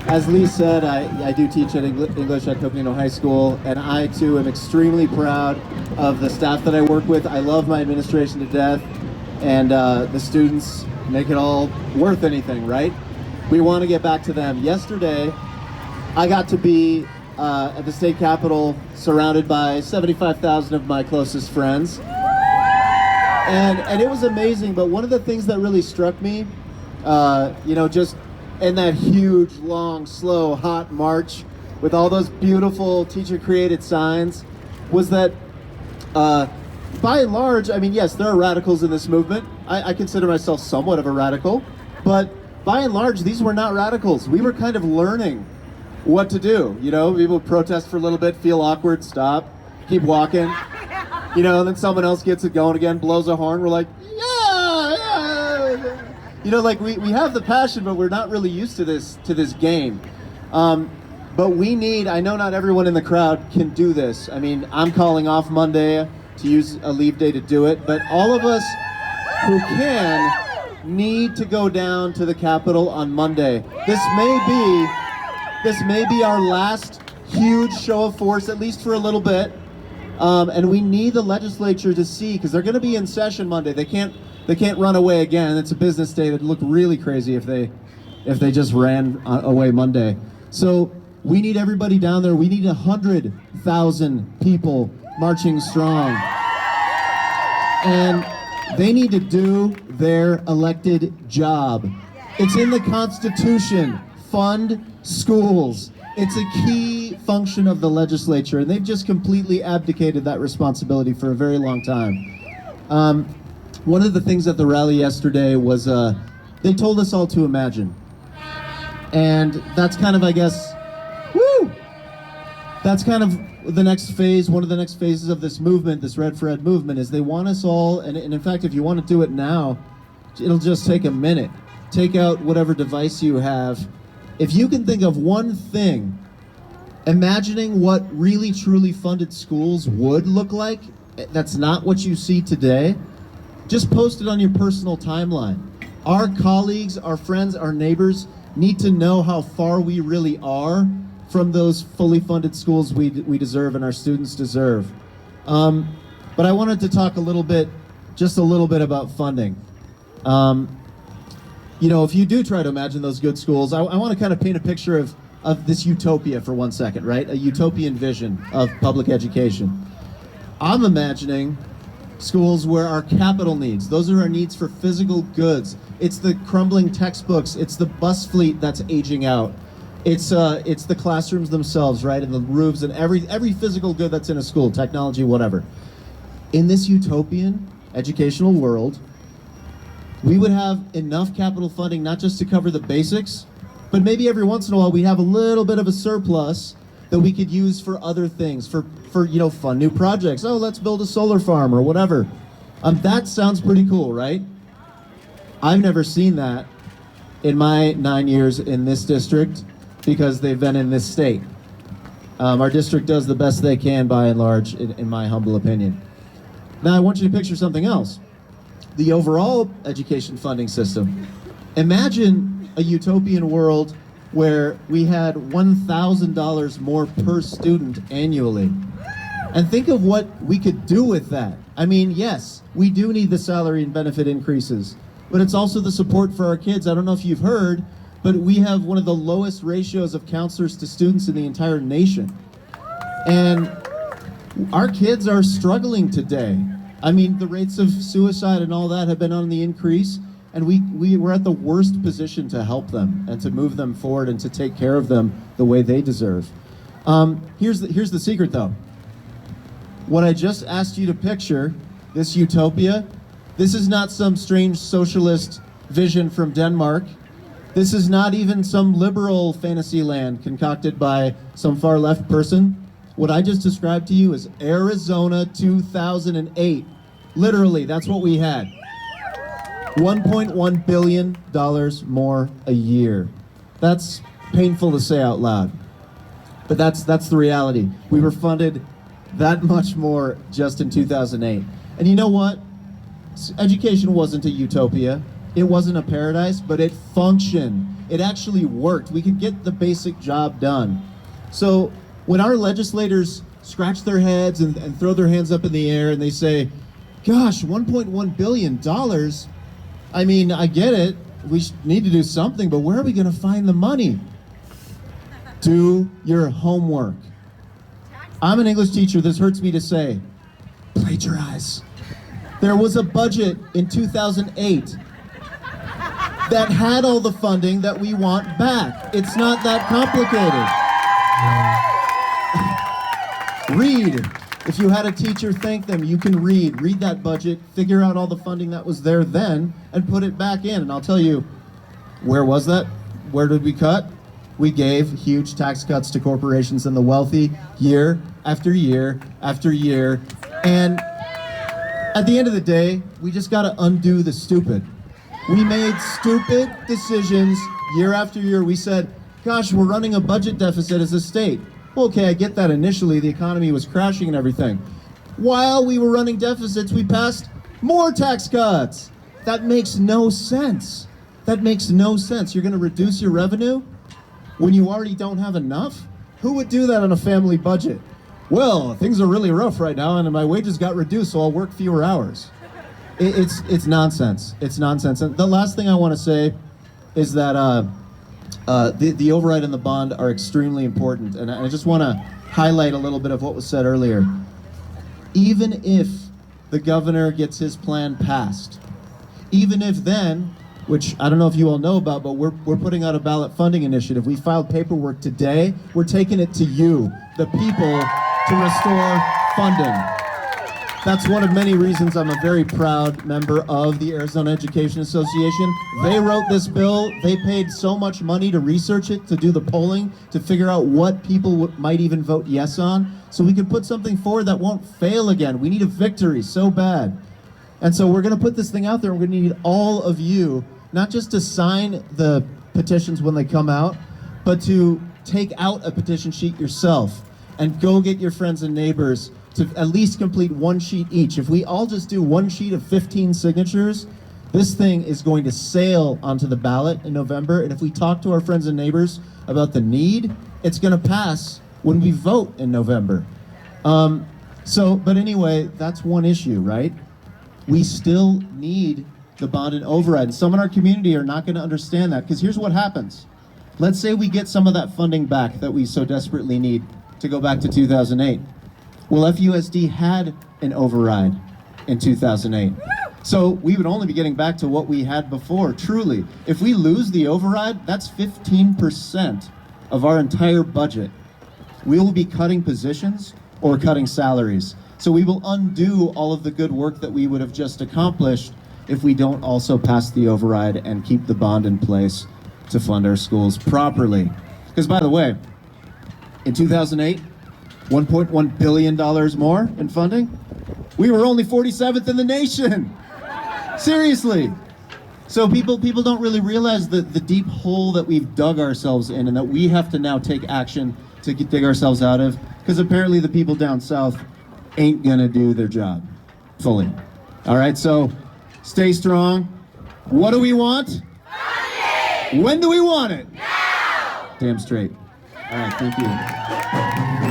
As Lee said, I do teach at English at Coconino High School, and I too am extremely proud of the staff that I work with. I love my administration to death, and the students make it all worth anything, right? We want to get back to them. Yesterday, I got to be at the state capitol surrounded by 75,000 of my closest friends. And it was amazing, but one of the things that really struck me, just in that huge, long, slow, hot march with all those beautiful teacher-created signs, was that by and large, I mean, yes, there are radicals in this movement. I consider myself somewhat of a radical, but by and large, these were not radicals. We were kind of learning what to do. People protest for a little bit, feel awkward, stop, keep walking. And then someone else gets it going again, blows a horn. We're like, yeah. We have the passion, but we're not really used to this game. But we need, I know not everyone in the crowd can do this. I mean, I'm calling off Monday to use a leave day to do it, but all of us who can need to go down to the Capitol on Monday. This may be our last huge show of force, at least for a little bit. And we need the legislature to see, because they're going to be in session Monday. They can't run away again. It's a business day. It'd look really crazy if they just ran away Monday. So we need everybody down there. We need 100,000 people marching strong, and they need to do their elected job. It's in the Constitution. Fund schools. It's a key function of the legislature, and they've just completely abdicated that responsibility for a very long time. One of the things at the rally yesterday was they told us all to imagine. And that's kind of, I guess, that's kind of the next phase, one of the next phases of this movement, this RedforEd movement, is they want us all, and in fact, if you want to do it now, it'll just take a minute. Take out whatever device you have. If you can think of one thing, imagining what really truly funded schools would look like, that's not what you see today, just post it on your personal timeline. Our colleagues, our friends, our neighbors need to know how far we really are from those fully funded schools we deserve and our students deserve. But I wanted to talk just a little bit about funding. If you do try to imagine those good schools, I want to kind of paint a picture of this utopia for 1 second, right? A utopian vision of public education. I'm imagining schools where our capital needs, those are our needs for physical goods. It's the crumbling textbooks, it's the bus fleet that's aging out. It's the classrooms themselves, right? And the roofs and every physical good that's in a school, technology, whatever. In this utopian educational world, we would have enough capital funding not just to cover the basics, but maybe every once in a while we have a little bit of a surplus that we could use for other things, for fun new projects. Oh, let's build a solar farm or whatever. That sounds pretty cool, right? I've never seen that in my 9 years in this district because they've been in this state. Our district does the best they can by and large, in my humble opinion. Now I want you to picture something else. The overall education funding system. Imagine a utopian world where we had $1,000 more per student annually. And think of what we could do with that. I mean, yes, we do need the salary and benefit increases, but it's also the support for our kids. I don't know if you've heard, but we have one of the lowest ratios of counselors to students in the entire nation. And our kids are struggling today. I mean, the rates of suicide and all that have been on the increase, and we're at the worst position to help them and to move them forward and to take care of them the way they deserve. Here's the secret, though. What I just asked you to picture, this utopia, this is not some strange socialist vision from Denmark. This is not even some liberal fantasy land concocted by some far left person. What I just described to you is Arizona 2008. Literally, that's what we had. $1.1 billion more a year. That's painful to say out loud, but that's the reality. We were funded that much more just in 2008. And you know what? Education wasn't a utopia. It wasn't a paradise, but it functioned. it actually worked. We could get the basic job done. So when our legislators scratch their heads and throw their hands up in the air and they say, gosh, $1.1 billion, I mean, I get it. We need to do something, but where are we going to find the money? Do your homework. I'm an English teacher. This hurts me to say. Plagiarize. There was a budget in 2008 that had all the funding that we want back. It's not that complicated. Read. If you had a teacher thank them, you can read. Read that budget, figure out all the funding that was there then, and put it back in. And I'll tell you, where was that? Where did we cut? We gave huge tax cuts to corporations and the wealthy year after year after year. And at the end of the day, we just got to undo the stupid. We made stupid decisions year after year. We said, gosh, we're running a budget deficit as a state. Well, okay, I get that initially. The economy was crashing and everything. While we were running deficits, we passed more tax cuts. That makes no sense. That makes no sense. You're going to reduce your revenue when you already don't have enough? Who would do that on a family budget? Well, things are really rough right now and my wages got reduced, so I'll work fewer hours. It's nonsense. It's nonsense. And the last thing I want to say is that the override and the bond are extremely important. And I just want to highlight a little bit of what was said earlier. Even if the governor gets his plan passed, even if then, which I don't know if you all know about, but we're putting out a ballot funding initiative. We filed paperwork today. We're taking it to you, the people, to restore funding. That's one of many reasons I'm a very proud member of the Arizona Education Association. They wrote this bill. They paid so much money to research it, to do the polling, to figure out what people might even vote yes on, so we can put something forward that won't fail again. We need a victory so bad. And so we're gonna put this thing out there, and we're gonna need all of you, not just to sign the petitions when they come out, but to take out a petition sheet yourself and go get your friends and neighbors to at least complete one sheet each. If we all just do one sheet of 15 signatures, this thing is going to sail onto the ballot in November. And if we talk to our friends and neighbors about the need, it's gonna pass when we vote in November. But anyway, that's one issue, right? We still need the bond and override. And some in our community are not gonna understand that, because here's what happens. Let's say we get some of that funding back that we so desperately need to go back to 2008. Well, FUSD had an override in 2008. So we would only be getting back to what we had before, truly. If we lose the override, that's 15% of our entire budget. We will be cutting positions or cutting salaries. So we will undo all of the good work that we would have just accomplished if we don't also pass the override and keep the bond in place to fund our schools properly. Because by the way, in 2008, $1.1 billion more in funding. We were only 47th in the nation. Seriously. So people don't really realize the deep hole that we've dug ourselves in and that we have to now take action to dig ourselves out of, because apparently the people down south ain't gonna do their job fully. All right, so stay strong. What do we want? Funding! When do we want it? Now! Damn straight. All right, thank you.